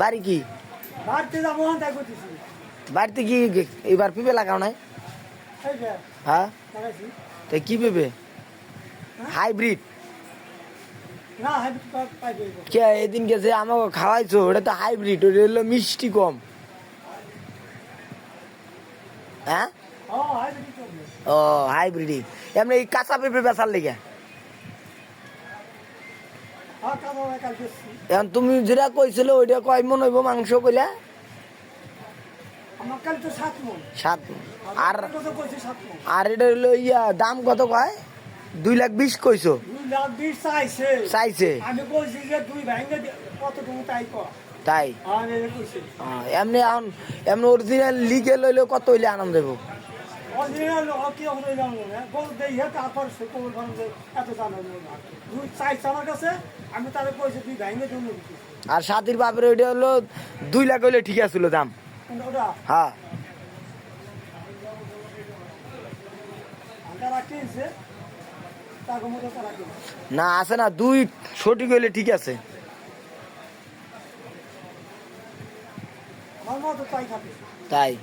বাড়ি কি? বাড়িতে যাবো তাই করতেছি। বাড়িতে কি এবার পেঁপে লাগাও নাই? এই যে হ্যাঁ, লাগাইছি। তাই কি পেঁপে? হ্যাঁ? হাইব্রিড? না হাইব্রিড পাইবে। কে এদিন গেছে আমাকে খাওয়াইছো, ওটা তো হাইব্রিড, ওটা হলো মিষ্টি কম। হ্যাঁ, ও হাইব্রিড করবে। ও হাইব্রিড। এমনি এই কাঁচা পেঁপে বেচার লেগে। হ্যাঁ কাজ হবে কাল করছি। এখন তুমি যেটা কইছিল ওইটা কয় মন হইব মাংস কইলা? আমার কাল তো 7 মণ। 7। আর কত কইছে 7 মণ। আর এটা হইলো দাম কত কয়? 2,20,000 কইছো? 2,20,000 চাইছে। চাইছে? আমি কইছি যে তুই ভাঙে কত তুমি তাই কর। তাই? আমি কইছি। এমনি এখন এমনি অরিজিনাল লিগে লইলে কত হইলে আনন্দ দেবো? অরিজিনাল কি হবে জানো না। বল দেই হে তারপর সে কোন ভাঙে যে এত জানো না। তুই চাইছ আমার কাছে, আমি তারে কইছি তুই ভাঙে জন্য দিছি। আর সাথীর বাপের ওইটা হলো 2 লাখ হইলে ঠিক আছিল দাম। ওটা হ্যাঁ, তারা কিনছে তার মতো তারা কিনছে। না আছে না 2 সঠিক হইলে ঠিক আছে। আমার মতো তাই থাকে। তাই